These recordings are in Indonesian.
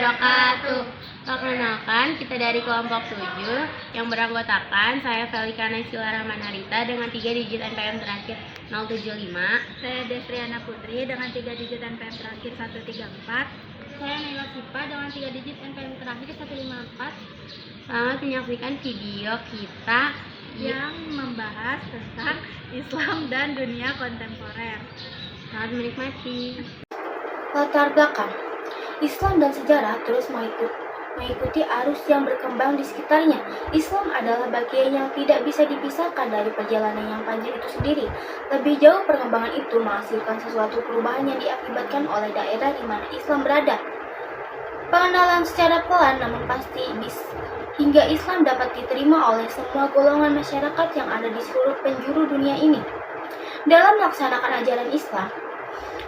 wabarakatuh. Perkenalkan, kita dari kelompok 7 yang beranggotakan saya Felika Naysila Rahmanarita dengan 3 digit NPM terakhir 075. Saya Desriana Putri dengan 3 digit NPM terakhir 134. Saya Naila Sipa dengan 3 digit NPM terakhir 154. Selamat menyaksikan video kita yang membahas tentang Islam dan dunia kontemporer. Selamat menikmati. Latar belakang Islam dan sejarah terus mengikuti arus yang berkembang di sekitarnya. Islam adalah bagian yang tidak bisa dipisahkan dari perjalanan yang panjang itu sendiri. Lebih jauh, perkembangan itu menghasilkan sesuatu perubahan yang diakibatkan oleh daerah di mana Islam berada. Pengenalan secara pelan namun pasti hingga Islam dapat diterima oleh semua golongan masyarakat yang ada di seluruh penjuru dunia ini. Dalam melaksanakan ajaran Islam,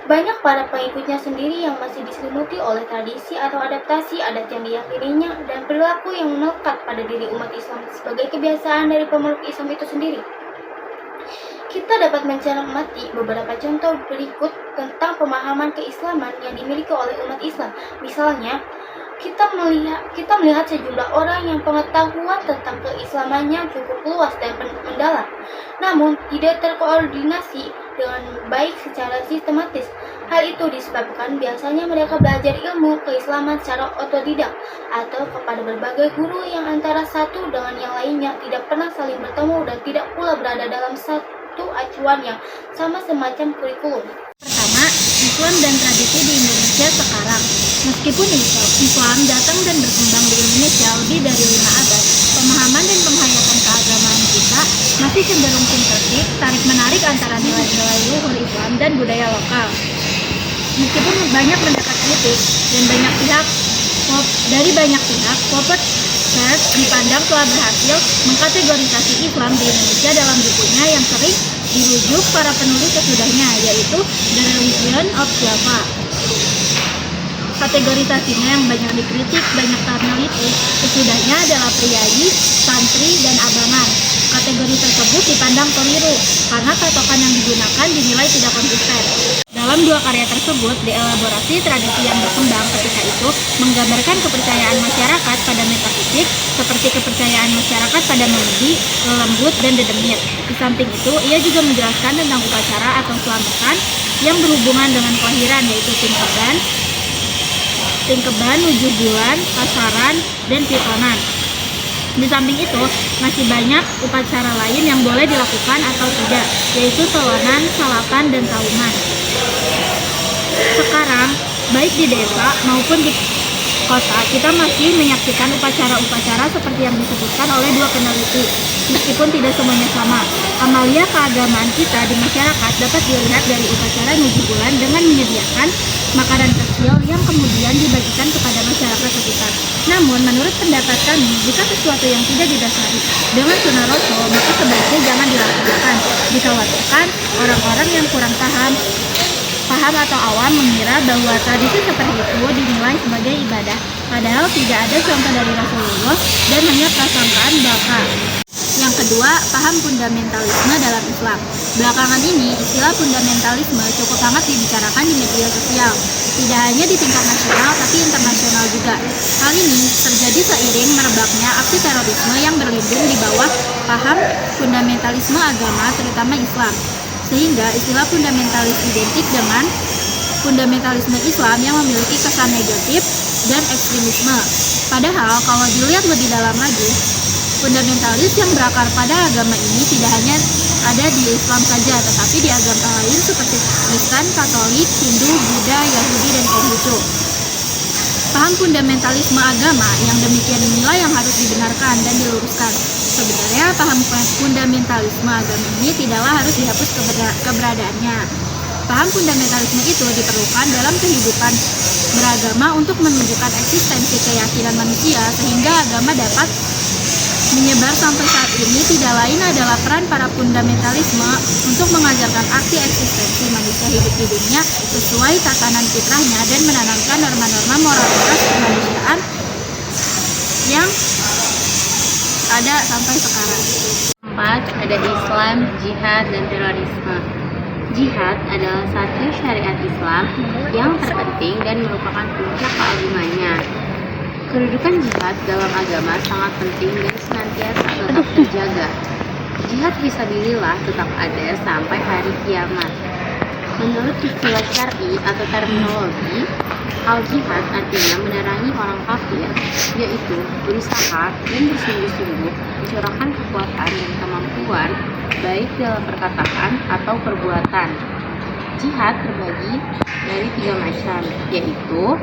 banyak para pengikutnya sendiri yang masih diselimuti oleh tradisi atau adaptasi adat yang diyakininya dan perilaku yang melekat pada diri umat Islam sebagai kebiasaan dari pemeluk Islam itu sendiri. Kita dapat mencermati beberapa contoh berikut tentang pemahaman keislaman yang dimiliki oleh umat Islam. Misalnya, kita melihat sejumlah orang yang pengetahuan tentang keislamannya cukup luas dan mendalam, namun tidak terkoordinasi dengan baik secara sistematis. Hal itu disebabkan biasanya mereka belajar ilmu keislaman secara otodidak atau kepada berbagai guru yang antara satu dengan yang lainnya tidak pernah saling bertemu dan tidak pula berada dalam satu acuan yang sama semacam kurikulum. Pertama, Islam dan tradisi di Indonesia sekarang. Meskipun Islam datang dan berkembang di Indonesia lebih dari 5 abad, pemahaman dan penghayatan keagamaan kita masih cenderung sintetis, tarik-menarik antara nilai-nilai luhur Islam dan budaya lokal. Meskipun banyak mendapat kritik dan dari banyak pihak, Robert Church dipandang telah berhasil mengkategorisasi Islam di Indonesia dalam bukunya yang sering dirujuk para penulis sesudahnya, yaitu The Religion of Java. Kategorisasinya yang banyak dikritik banyak peneliti sesudahnya adalah priayi, santri, dan abangan. Kategori tersebut dipandang keliru karena patokan yang digunakan dinilai tidak konsisten. Dalam 2 karya tersebut, dielaborasi tradisi yang berkembang ketika itu menggambarkan kepercayaan masyarakat pada metafisik seperti kepercayaan masyarakat pada melodi, lelembut, dan dedemit. Di samping itu, ia juga menjelaskan tentang upacara atau selamatan yang berhubungan dengan kelahiran, yaitu tingkeban, 7 bulan, pasaran, dan pitonan. Di samping itu, masih banyak upacara lain yang boleh dilakukan atau tidak, yaitu solonan, salapan, dan tauman. Sekarang, baik di desa maupun di kota, kita masih menyaksikan upacara-upacara seperti yang disebutkan oleh 2 peneliti, meskipun tidak semuanya sama. Amalia keagamaan kita di masyarakat dapat dilihat dari upacara 7 bulan dengan menyediakan makanan kecil yang kemudian dibagikan kepada masyarakat sekitar. Namun, menurut pendapat kami, jika sesuatu yang tidak didasari dengan sunnah Rasul, maka sebaiknya jangan dilakukan. Dikhawatirkan orang-orang yang kurang paham atau awam mengira bahwa tradisi seperti itu dinilai sebagai ibadah, padahal tidak ada contoh dari Rasulullah dan hanya prasangkaan belaka. Yang kedua, paham fundamentalisme dalam Islam. Belakangan ini, istilah fundamentalisme cukup hangat dibicarakan di media sosial, tidak hanya di tingkat nasional tapi internasional juga. Hal ini terjadi seiring merebaknya aksi terorisme yang berlindung di bawah paham fundamentalisme agama, terutama Islam. Sehingga istilah fundamentalis identik dengan fundamentalisme Islam yang memiliki kesan negatif dan ekstremisme. Padahal kalau dilihat lebih dalam lagi, fundamentalis yang berakar pada agama ini tidak hanya ada di Islam saja, tetapi di agama lain seperti Kristen, Katolik, Hindu, Buddha, Yahudi, dan Konghucu. Paham fundamentalisme agama yang demikian inilah yang harus dibenarkan dan diluruskan. Sebenarnya paham fundamentalisme agama ini tidaklah harus dihapus keberadaannya. Paham fundamentalisme itu diperlukan dalam kehidupan beragama untuk menunjukkan eksistensi keyakinan manusia sehingga agama dapat menyebar sampai saat ini. Tidak lain adalah peran para fundamentalisme untuk mengajarkan arti eksistensi manusia hidup di dunia sesuai tatanan fitrahnya dan menanamkan norma-norma moralitas kemanusiaan yang ada sampai sekarang. 4. Ada Islam, jihad, dan terorisme. Jihad adalah satu syariat Islam yang terpenting dan merupakan puncak keagungannya. Kedudukan jihad dalam agama sangat penting dan senantiasa tetap terjaga. Jihad fisabilillah tetap ada sampai hari kiamat. Menurut istilah syar'i atau terminologi, al-jihad artinya menerangi orang kafir, yaitu berusaha dan bersungguh-sungguh mencurahkan kekuatan dan kemampuan baik dalam perkataan atau perbuatan. Jihad terbagi dari 3 macam, yaitu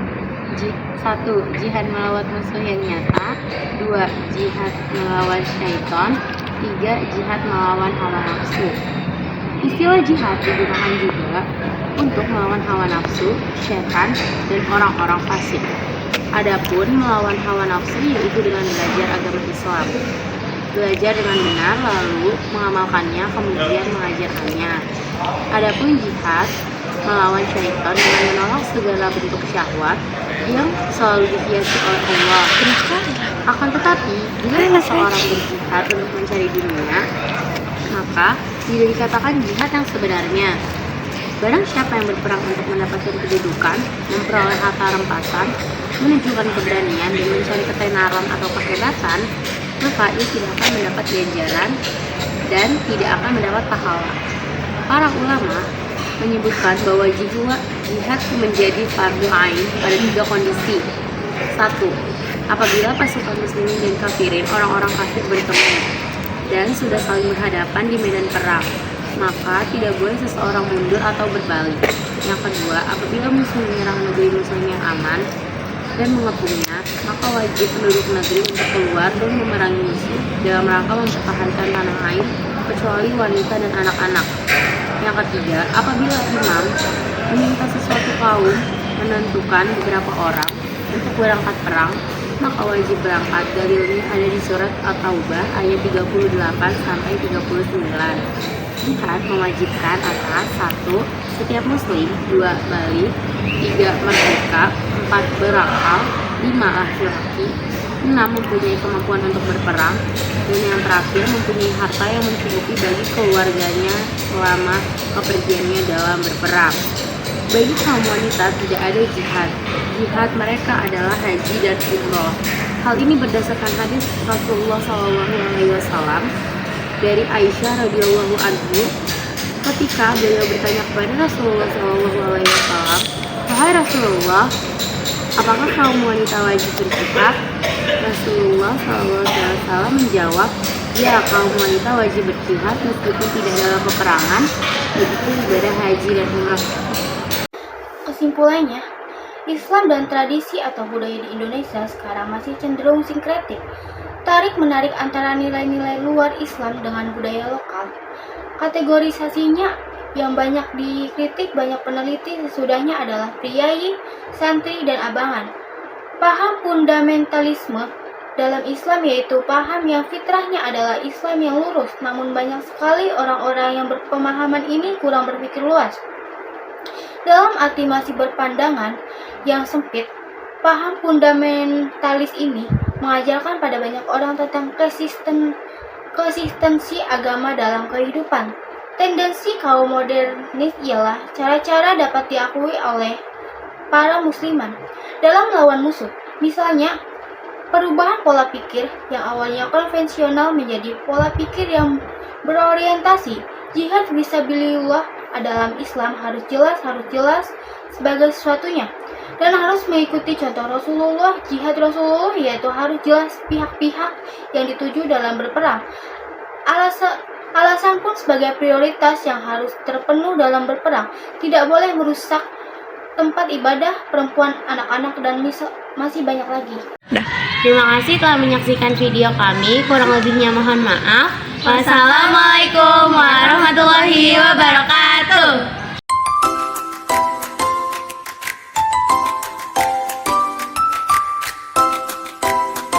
1. Jihad melawan musuh yang nyata, 2. Jihad melawan syaitan, 3. Jihad melawan hawa nafsu. Istilah jihad digunakan juga untuk melawan hawa nafsu, syaitan, dan orang-orang fasik. Adapun melawan hawa nafsu yaitu dengan belajar agama Islam, belajar dengan benar lalu mengamalkannya kemudian mengajarkannya. Adapun jihad melawan syaitan dengan menolak segala bentuk syahwat yang selalu dihiasi oleh Allah. Akan tetapi, jika seseorang berjihad untuk mencari dunia, maka tidak dikatakan jihad yang sebenarnya. Barang siapa yang berperang untuk mendapatkan kedudukan, memperoleh harta rampasan, menunjukkan keberanian dan mencari ketenaran atau kehebatan, maka ia tidak akan mendapat ganjaran dan tidak akan mendapat pahala. Para ulama menyebutkan bahwa jihad menjadi fardu ain pada 3 kondisi. 1. Apabila pasukan muslimin dan kafirin orang-orang kafir bertemu dan sudah saling berhadapan di medan perang, maka tidak boleh seseorang mundur atau berbalik. Yang kedua, apabila musuh menyerang negeri muslim yang aman dan mengepungnya, maka wajib penduduk negeri untuk keluar dan memerangi musuh dalam rangka mempertahankan tanah air, kecuali wanita dan anak-anak. Yang ketiga, apabila imam meminta sesuatu kaum menentukan beberapa orang untuk berangkat perang, maka wajib berangkat. Dalilnya ada di surat At-Taubah ayat 38-39. Jihad mewajibkan atas 1. Setiap muslim, 2. balik, 3. merdeka, 4. berakal, 5. laki-laki, 6. mempunyai kemampuan untuk berperang, dan yang terakhir mempunyai harta yang mencukupi bagi keluarganya selama kepergiannya dalam berperang. Bagi kaum wanita tidak ada jihad. Jihad mereka adalah haji dan umroh. Hal ini berdasarkan hadis Rasulullah SAW dari Aisyah radhiyallahu anhu ketika beliau bertanya kepada Rasulullah SAW, "Wahai Rasulullah, apakah kaum wanita wajib berjihad?" Rasulullah SAW menjawab, "Ya, kaum wanita wajib berjihad meskipun tidak dalam peperangan, yaitu ibadah haji dan umrah." Kesimpulannya, Islam dan tradisi atau budaya di Indonesia sekarang masih cenderung sinkretik, tarik-menarik antara nilai-nilai luar Islam dengan budaya lokal. Kategorisasinya yang banyak dikritik banyak peneliti sesudahnya adalah priayi, santri, dan abangan. Paham fundamentalisme dalam Islam yaitu paham yang fitrahnya adalah Islam yang lurus, namun banyak sekali orang-orang yang berpemahaman ini kurang berpikir luas. Dalam arti masih berpandangan yang sempit, paham fundamentalis ini mengajarkan pada banyak orang tentang konsistensi agama dalam kehidupan. Tendensi kaum modernis ialah cara-cara dapat diakui oleh para musliman dalam melawan musuh. Misalnya, perubahan pola pikir yang awalnya konvensional menjadi pola pikir yang berorientasi jihad fisabilillah dalam Islam harus jelas sebagai sesuatunya dan harus mengikuti contoh Rasulullah. Jihad Rasulullah yaitu harus jelas pihak-pihak yang dituju dalam berperang. Alasan pun sebagai prioritas yang harus terpenuh dalam berperang. Tidak boleh merusak tempat ibadah perempuan, anak-anak, dan masih banyak lagi. Terima kasih telah menyaksikan video kami. Kurang lebihnya mohon maaf. Wassalamualaikum warahmatullahi wabarakatuh.